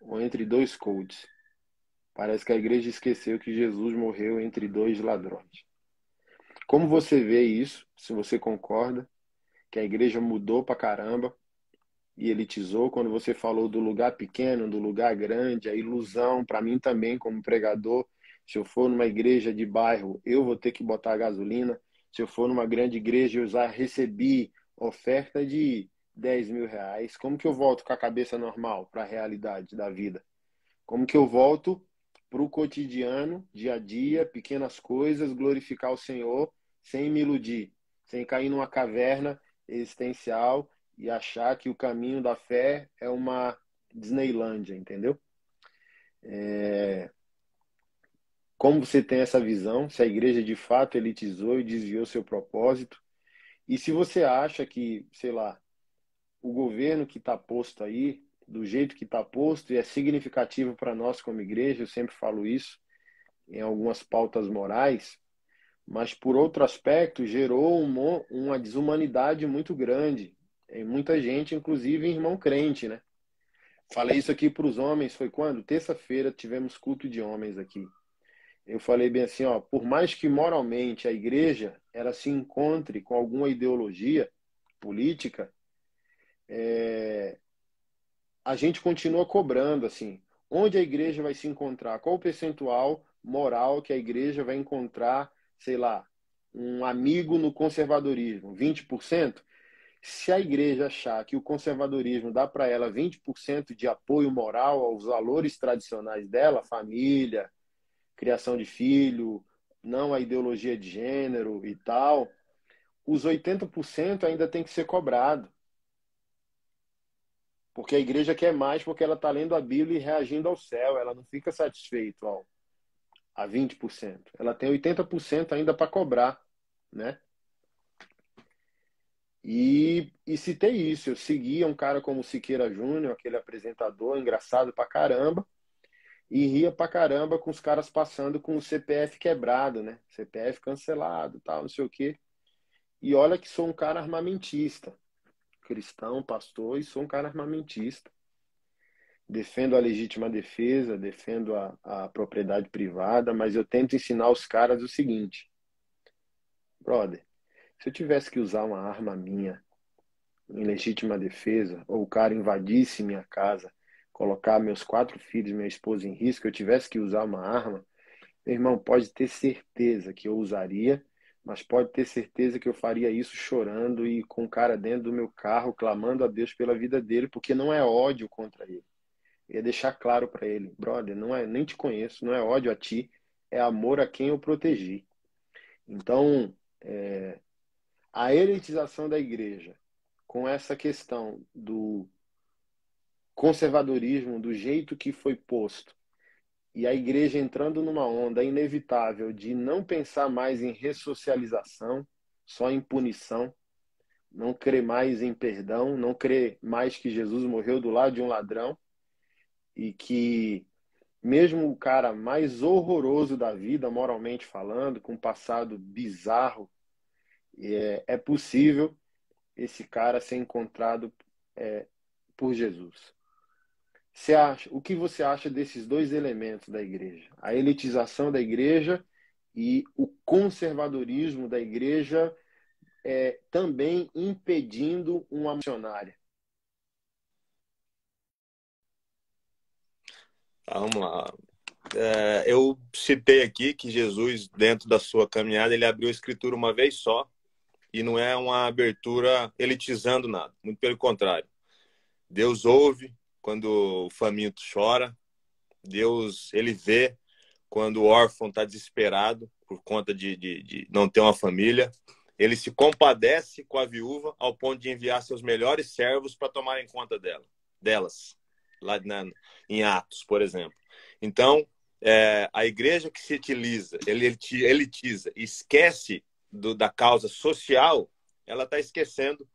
ou entre dois coaches. Parece que a igreja esqueceu que Jesus morreu entre dois ladrões. Como você vê isso? Se você concorda que a igreja mudou pra caramba e elitizou, quando você falou do lugar pequeno, do lugar grande, a ilusão, para mim também, como pregador, se eu for numa igreja de bairro, eu vou ter que botar gasolina. Se eu for numa grande igreja, eu já recebi oferta de R$ 10.000. Como que eu volto com a cabeça normal para a realidade da vida? Como que eu volto para o cotidiano, dia a dia, pequenas coisas, glorificar o Senhor sem me iludir, sem cair numa caverna existencial e achar que o caminho da fé é uma Disneylândia, entendeu? Como você tem essa visão, se a igreja de fato elitizou e desviou seu propósito, e se você acha que, sei lá, o governo que está posto aí, do jeito que está posto, e é significativo para nós como igreja, eu sempre falo isso, em algumas pautas morais, mas por outro aspecto gerou uma desumanidade muito grande em muita gente, inclusive em irmão crente, né? Falei isso aqui para os homens, foi quando? Terça-feira tivemos culto de homens aqui. Eu falei bem assim, ó, por mais que moralmente a igreja ela se encontre com alguma ideologia política, a gente continua cobrando assim, onde a igreja vai se encontrar, qual o percentual moral que a igreja vai encontrar, sei lá, um amigo no conservadorismo, 20%. Se a igreja achar que o conservadorismo dá para ela 20% de apoio moral aos valores tradicionais dela, família, criação de filho, não a ideologia de gênero e tal, os 80% ainda tem que ser cobrado. Porque a igreja quer mais porque ela está lendo a Bíblia e reagindo ao céu. Ela não fica satisfeita a 20%. Ela tem 80% ainda para cobrar, né? E citei isso. Eu seguia um cara como Siqueira Júnior, aquele apresentador engraçado pra caramba, e ria pra caramba com os caras passando com o CPF quebrado, né? CPF cancelado, tal, não sei o quê. E olha que sou um cara armamentista, cristão, pastor, e sou um cara armamentista. Defendo a legítima defesa, defendo a propriedade privada, mas eu tento ensinar os caras o seguinte: brother, se eu tivesse que usar uma arma minha em legítima defesa, ou o cara invadisse minha casa, colocar meus 4 filhos e minha esposa em risco, eu tivesse que usar uma arma, meu irmão, pode ter certeza que eu usaria, mas pode ter certeza que eu faria isso chorando e com o cara dentro do meu carro, clamando a Deus pela vida dele, porque não é ódio contra ele. Eu ia deixar claro para ele: brother, não é, nem te conheço, não é ódio a ti, é amor a quem eu protegi. Então, a elitização da igreja, com essa questão do conservadorismo, do jeito que foi posto, e a igreja entrando numa onda inevitável de não pensar mais em ressocialização, só em punição, não crer mais em perdão, não crer mais que Jesus morreu do lado de um ladrão e que mesmo o cara mais horroroso da vida, moralmente falando, com um passado bizarro, é possível esse cara ser encontrado por Jesus. O que você acha desses dois elementos da igreja? A elitização da igreja e o conservadorismo da igreja também impedindo uma missionária. Tá, vamos lá. Eu citei aqui que Jesus, dentro da sua caminhada, ele abriu a Escritura uma vez só e não é uma abertura elitizando nada. Muito pelo contrário. Deus ouve quando o faminto chora. Deus, ele vê quando o órfão está desesperado por conta de não ter uma família. Ele se compadece com a viúva ao ponto de enviar seus melhores servos para tomarem conta delas, lá em Atos, por exemplo. Então, a igreja que se elitiza e esquece da causa social, ela está esquecendo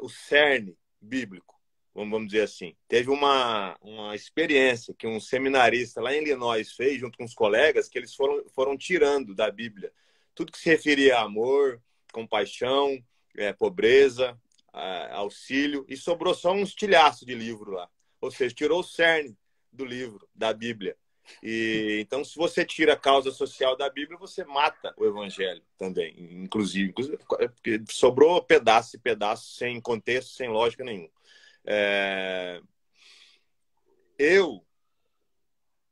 o cerne bíblico, vamos dizer assim. Teve uma experiência que um seminarista lá em Illinois fez, junto com os colegas, que eles foram tirando da Bíblia tudo que se referia a amor, compaixão, pobreza, auxílio, e sobrou só um estilhaço de livro lá. Ou seja, tirou o cerne do livro, da Bíblia. E então, se você tira a causa social da Bíblia, você mata o evangelho também, inclusive porque sobrou pedaço e pedaço, sem contexto, sem lógica nenhuma. Eu,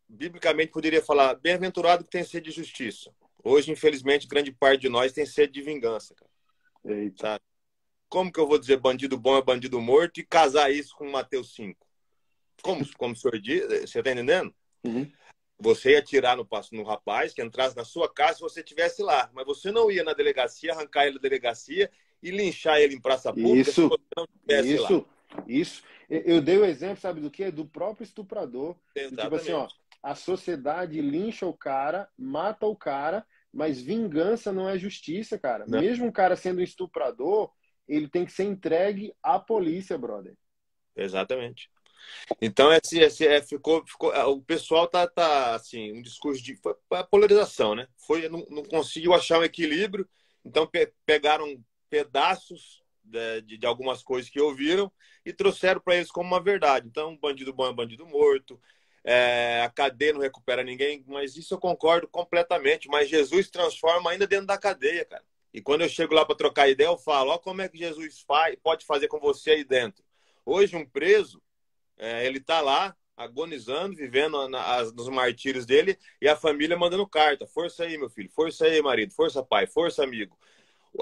biblicamente, poderia falar: bem-aventurado que tem sede de justiça. Hoje, infelizmente, grande parte de nós tem sede de vingança, cara. Eita. Sabe? Como que eu vou dizer bandido bom é bandido morto e casar isso com Mateus 5? Como o senhor diz, você está entendendo? Uhum. Você ia atirar no rapaz que entrasse na sua casa se você estivesse lá. Mas você não ia na delegacia, arrancar ele da delegacia e linchar ele em praça pública se você não estivesse lá. Isso. Eu dei o exemplo, sabe do quê? Do próprio estuprador. Tipo assim, ó, a sociedade lincha o cara, mata o cara, mas vingança não é justiça, cara. Não. Mesmo o cara sendo um estuprador, ele tem que ser entregue à polícia, brother. Exatamente. Então, ficou, o pessoal tá assim, um discurso de polarização, né? Não conseguiu achar um equilíbrio, então pegaram pedaços de algumas coisas que ouviram e trouxeram para eles como uma verdade. Então, bandido bom é bandido morto, a cadeia não recupera ninguém, mas isso eu concordo completamente. Mas Jesus transforma ainda dentro da cadeia, cara. E quando eu chego lá para trocar ideia, eu falo: ó, como é que Jesus pode fazer com você aí dentro? Hoje, um preso, ele está lá agonizando, vivendo nos martírios dele, e a família mandando carta: força aí, meu filho, força aí, marido, força pai, força amigo.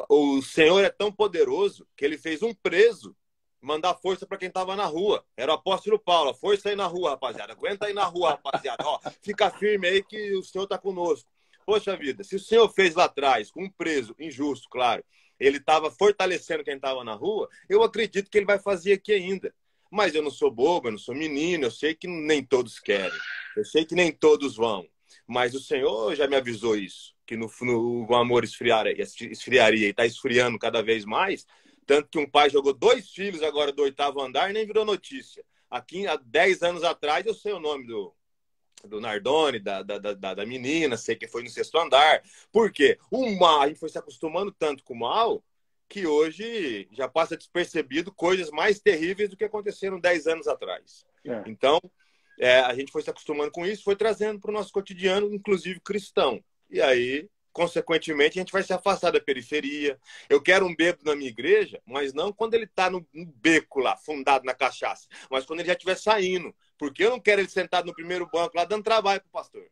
O Senhor é tão poderoso que ele fez um preso mandar força para quem estava na rua. Era o apóstolo Paulo. Força aí na rua, rapaziada. Aguenta aí na rua, rapaziada. Ó, fica firme aí que o Senhor está conosco. Poxa vida, se o Senhor fez lá atrás, com um preso, injusto, claro, ele estava fortalecendo quem estava na rua, eu acredito que ele vai fazer aqui ainda. Mas eu não sou bobo, eu não sou menino, eu sei que nem todos querem. Eu sei que nem todos vão. Mas o Senhor já me avisou isso, que o amor esfriaria e está esfriando cada vez mais. Tanto que um pai jogou 2 filhos agora do 8º andar e nem virou notícia. Aqui, há 10 anos atrás, eu sei o nome do Nardone, da menina, sei que foi no 6º andar. Por quê? O mal, a gente foi se acostumando tanto com o mal, que hoje já passa despercebido coisas mais terríveis do que aconteceram 10 anos atrás. Então, a gente foi se acostumando com isso, foi trazendo para o nosso cotidiano, inclusive cristão. E aí, consequentemente, a gente vai se afastar da periferia. Eu quero um bêbado na minha igreja, mas não quando ele está no beco lá, fundado na cachaça, mas quando ele já estiver saindo. Porque eu não quero ele sentado no primeiro banco lá, dando trabalho para o pastor.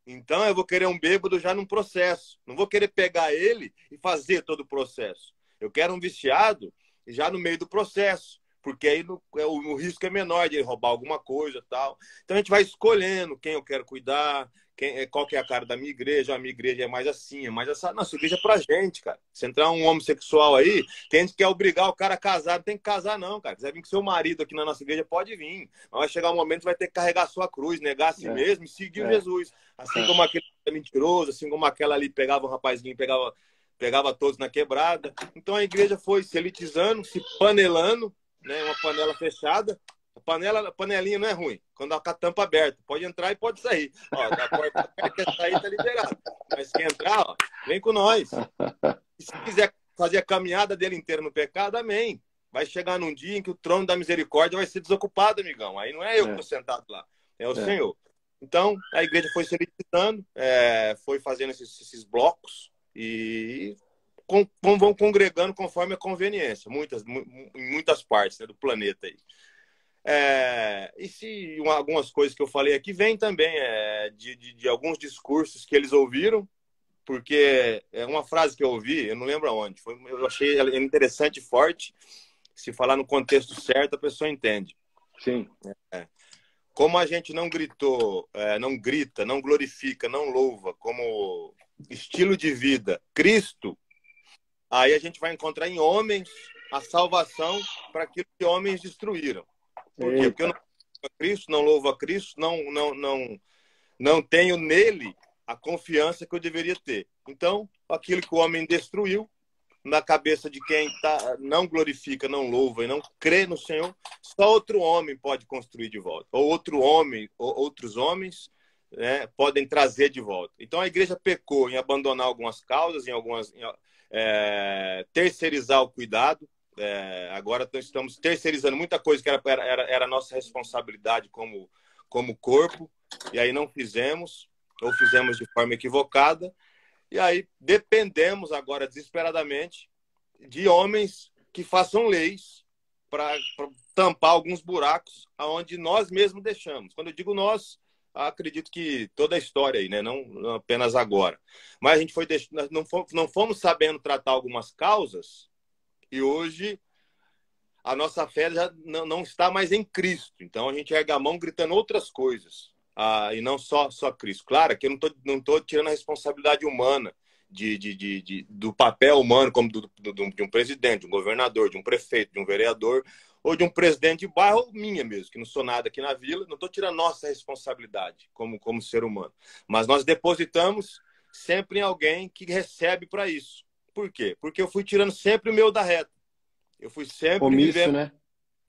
Então, eu vou querer um bêbado já num processo. Não vou querer pegar ele e fazer todo o processo. Eu quero um viciado já no meio do processo. Porque aí o risco é menor de ele roubar alguma coisa e tal. Então, a gente vai escolhendo quem eu quero cuidar, qual que é a cara da minha igreja. A minha igreja é mais assim, é mais essa. Nossa igreja é pra gente, cara. Se entrar um homossexual aí, tem gente que quer obrigar o cara a casar. Não tem que casar, não, cara. Se quiser vir com seu marido aqui na nossa igreja, pode vir. Mas vai chegar um momento que vai ter que carregar a sua cruz, negar a si mesmo e seguir Jesus. Assim como aquele mentiroso, assim como aquela ali pegava um rapazinho, pegava todos na quebrada. Então a igreja foi se elitizando, se panelando, né? Uma panela fechada. A panelinha não é ruim. Quando tá com a tampa aberta, pode entrar e pode sair. Ó, a porta aberta, quer sair, tá liberado. Mas quem entrar, ó, vem com nós. E se quiser fazer a caminhada dele inteira no pecado, amém. Vai chegar num dia em que o trono da misericórdia vai ser desocupado, amigão. Aí não é eu que estou sentado lá, é o Senhor. Então, a igreja foi se elitizando, foi fazendo esses blocos e vão congregando conforme a conveniência, em muitas partes, né, do planeta aí. E se algumas coisas que eu falei aqui vêm também de alguns discursos que eles ouviram, porque é uma frase que eu ouvi, eu não lembro aonde, eu achei ela interessante e forte. Se falar no contexto certo, a pessoa entende. Sim. Como a gente não gritou, não grita, não glorifica, não louva como estilo de vida Cristo, aí a gente vai encontrar em homens a salvação para aquilo que homens destruíram. Por quê? Porque eu não louvo a Cristo, não louvo a Cristo, não tenho nele a confiança que eu deveria ter. Então, aquilo que o homem destruiu, na cabeça de quem não glorifica, não louva e não crê no Senhor, só outro homem pode construir de volta. Ou outro homem, ou outros homens, né, podem trazer de volta. Então, a igreja pecou em abandonar algumas causas, terceirizar o cuidado. Agora estamos terceirizando muita coisa que era nossa responsabilidade como corpo, e aí não fizemos, ou fizemos de forma equivocada, e aí dependemos agora desesperadamente de homens que façam leis para tampar alguns buracos aonde nós mesmos deixamos. Quando eu digo nós, acredito que toda a história aí, né? Não apenas agora. Mas a gente nós não fomos sabendo tratar algumas causas, e hoje a nossa fé já não está mais em Cristo. Então a gente ergue a mão gritando outras coisas. E não só Cristo. Claro que eu não tô tirando a responsabilidade humana do papel humano, como de um presidente, de um governador, de um prefeito, de um vereador, ou de um presidente de bairro, ou minha mesmo, que não sou nada aqui na vila. Não estou tirando nossa responsabilidade como ser humano. Mas nós depositamos sempre em alguém que recebe para isso. Por quê? Porque eu fui tirando sempre o meu da reta. Eu fui sempre omisso, né?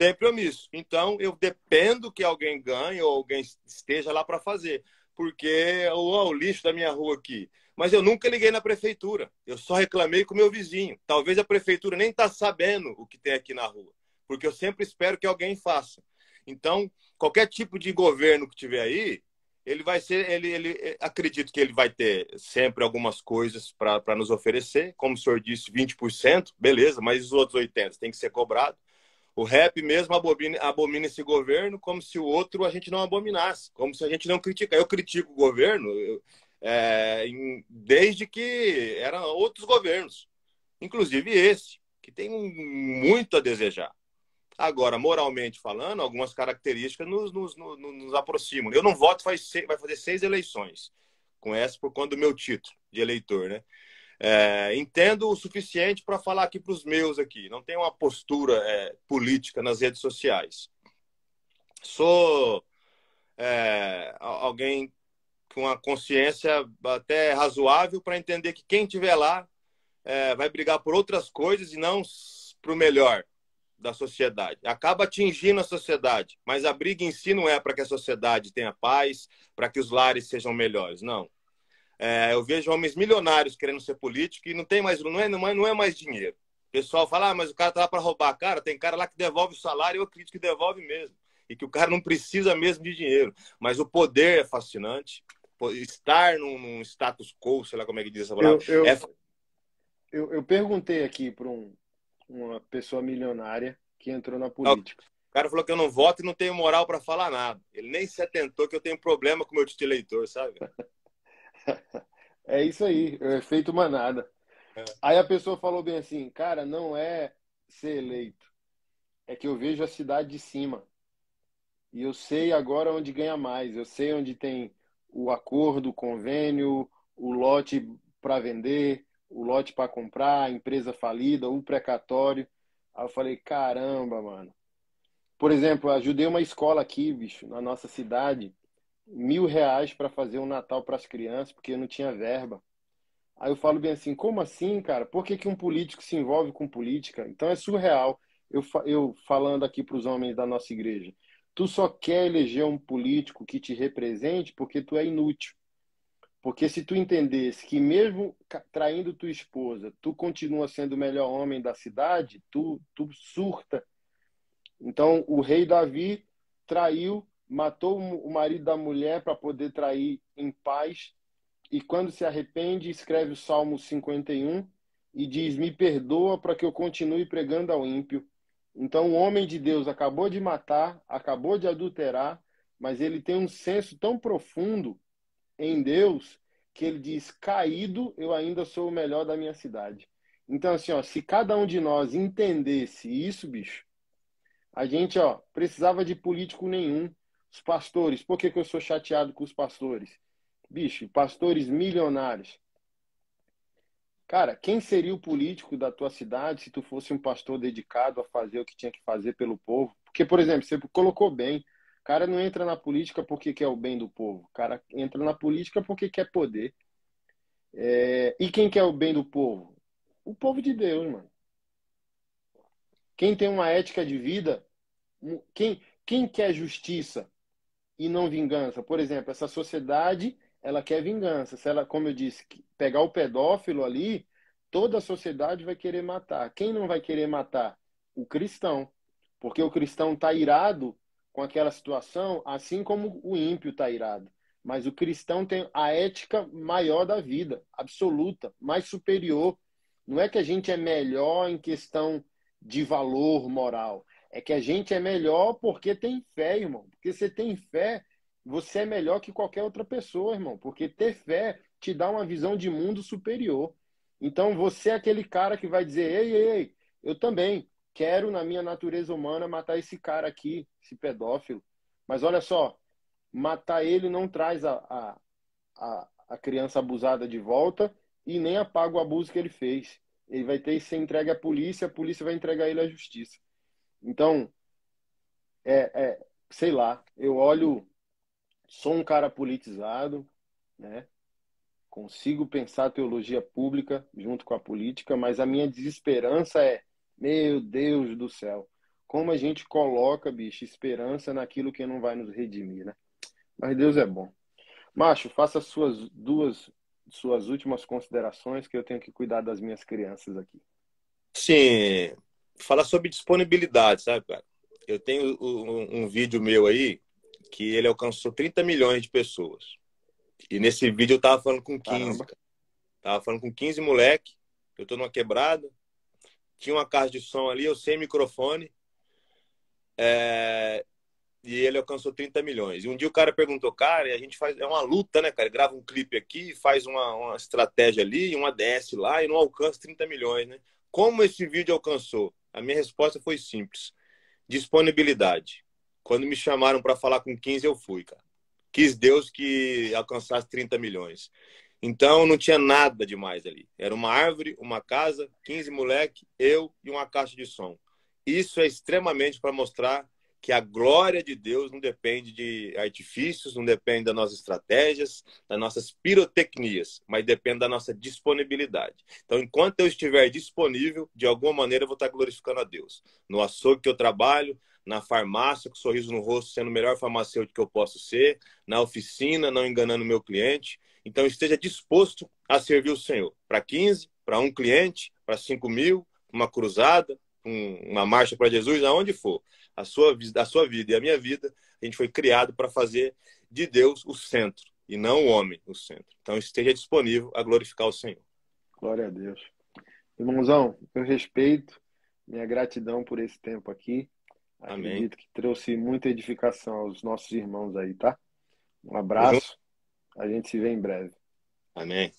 Sempre omisso. Então, eu dependo que alguém ganhe ou alguém esteja lá para fazer. Porque o lixo da minha rua aqui. Mas eu nunca liguei na prefeitura. Eu só reclamei com o meu vizinho. Talvez a prefeitura nem está sabendo o que tem aqui na rua. Porque eu sempre espero que alguém faça. Então, qualquer tipo de governo que tiver aí, ele vai ser, acredito que ele vai ter sempre algumas coisas para nos oferecer. Como o senhor disse, 20%, beleza, mas os outros 80% tem que ser cobrado. O rap mesmo abomina esse governo como se o outro a gente não abominasse, como se a gente não criticasse. Eu critico o governo desde que eram outros governos. inclusive esse, que tem muito a desejar. Agora, moralmente falando, algumas características nos aproximam. Eu não voto vai fazer 6 eleições, com essa por conta do meu título de eleitor, né? Entendo o suficiente para falar aqui para os meus aqui. Não tenho uma postura política nas redes sociais. Sou alguém com uma consciência até razoável para entender que quem estiver lá vai brigar por outras coisas e não para o melhor da sociedade. Acaba atingindo a sociedade, mas a briga em si não é para que a sociedade tenha paz, para que os lares sejam melhores, não. Eu vejo homens milionários querendo ser político e não tem mais, não é mais dinheiro. O pessoal fala, mas o cara tá lá para roubar. Cara, tem cara lá que devolve o salário e eu acredito que devolve mesmo. E que o cara não precisa mesmo de dinheiro. Mas o poder é fascinante. Estar num status quo, sei lá como é que diz essa palavra. Eu perguntei aqui para uma pessoa milionária que entrou na O política. cara falou que eu não voto e não tenho moral para falar nada. Ele nem se atentou que eu tenho problema com o meu título de eleitor, sabe? É isso aí, é o efeito manada. Aí a pessoa falou bem assim, cara, não é ser eleito, é que eu vejo a cidade de cima e eu sei agora onde ganha mais, eu sei onde tem o acordo, o convênio, o lote para vender, o lote para comprar, a empresa falida, o precatório. Aí eu falei, caramba, mano. Por exemplo, eu ajudei uma escola aqui, bicho, na nossa cidade, R$ 1.000 para fazer um Natal para as crianças, porque eu não tinha verba. Aí eu falo bem assim, como assim, cara? Por que que um político se envolve com política? Então é surreal. Eu falando aqui para os homens da nossa igreja, tu só quer eleger um político que te represente porque tu é inútil. Porque se tu entendesse que mesmo traindo tua esposa, tu continua sendo o melhor homem da cidade, tu surta. Então o rei Davi traiu, matou o marido da mulher para poder trair em paz e quando se arrepende, escreve o Salmo 51 e diz: Me perdoa para que eu continue pregando ao ímpio. Então, o homem de Deus acabou de matar, acabou de adulterar, mas ele tem um senso tão profundo em Deus que ele diz: Caído, eu ainda sou o melhor da minha cidade. Então, assim, ó, se cada um de nós entendesse isso, bicho, a gente, ó, precisava de político nenhum. Os pastores, por que que eu sou chateado com os pastores? Bicho, pastores milionários. Cara, quem seria o político da tua cidade se tu fosse um pastor dedicado a fazer o que tinha que fazer pelo povo? Porque, por exemplo, você colocou bem, o cara não entra na política porque quer o bem do povo. O cara entra na política porque quer poder. E quem quer o bem do povo? O povo de Deus, mano. Quem tem uma ética de vida, quem quer justiça e não vingança? Por exemplo, essa sociedade, ela quer vingança. Se ela, como eu disse, pegar o pedófilo ali, toda a sociedade vai querer matar. Quem não vai querer matar? O cristão. Porque o cristão está irado com aquela situação, assim como o ímpio está irado. Mas o cristão tem a ética maior da vida, absoluta, mais superior. Não é que a gente é melhor em questão de valor moral. É que a gente é melhor porque tem fé, irmão. Porque você tem fé, você é melhor que qualquer outra pessoa, irmão. Porque ter fé te dá uma visão de mundo superior. Então você é aquele cara que vai dizer: ei, ei, ei, eu também quero, na minha natureza humana, matar esse cara aqui, esse pedófilo. Mas olha só, matar ele não traz a criança abusada de volta e nem apaga o abuso que ele fez. Ele vai ter que ser entregue à polícia, a polícia vai entregar ele à justiça. Então, sei lá, eu olho, sou um cara politizado, né? Consigo pensar teologia pública junto com a política, mas a minha desesperança é, meu Deus do céu, como a gente coloca, bicho, esperança naquilo que não vai nos redimir, né? Mas Deus é bom. Macho, faça suas últimas considerações, que eu tenho que cuidar das minhas crianças aqui. Sim, falar sobre disponibilidade, sabe, cara? Eu tenho um vídeo meu aí que ele alcançou 30 milhões de pessoas. E nesse vídeo eu tava falando com 15, Caramba. cara. Tava falando com 15 moleque. Eu tô numa quebrada. Tinha uma caixa de som ali, eu sem microfone. e ele alcançou 30 milhões. E um dia o cara perguntou, cara, e a gente faz, é uma luta, né, cara? Ele grava um clipe aqui, faz uma estratégia ali, uma DS lá e não alcança 30 milhões, né? Como esse vídeo alcançou? A minha resposta foi simples: disponibilidade. Quando me chamaram para falar com 15, eu fui, cara. Quis Deus que alcançasse 30 milhões. Então não tinha nada demais ali. Era uma árvore, uma casa, 15 moleque, eu e uma caixa de som. Isso é extremamente para mostrar que a glória de Deus não depende de artifícios, não depende das nossas estratégias, das nossas pirotecnias, mas depende da nossa disponibilidade. Então, enquanto eu estiver disponível, de alguma maneira eu vou estar glorificando a Deus. No açougue que eu trabalho, na farmácia, com sorriso no rosto, sendo o melhor farmacêutico que eu posso ser, na oficina, não enganando o meu cliente. Então, esteja disposto a servir o Senhor. Para 15, para um cliente, para 5 mil, uma cruzada, uma marcha para Jesus, aonde for. A sua vida e a minha vida, a gente foi criado para fazer de Deus o centro e não o homem o centro. Então, esteja disponível a glorificar o Senhor. Glória a Deus. Irmãozão, eu respeito, minha gratidão por esse tempo aqui. Amém. Acredito que trouxe muita edificação aos nossos irmãos aí, tá? Um Tamo junto. abraço, a gente se vê em breve. Amém.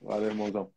Valeu, irmãozão.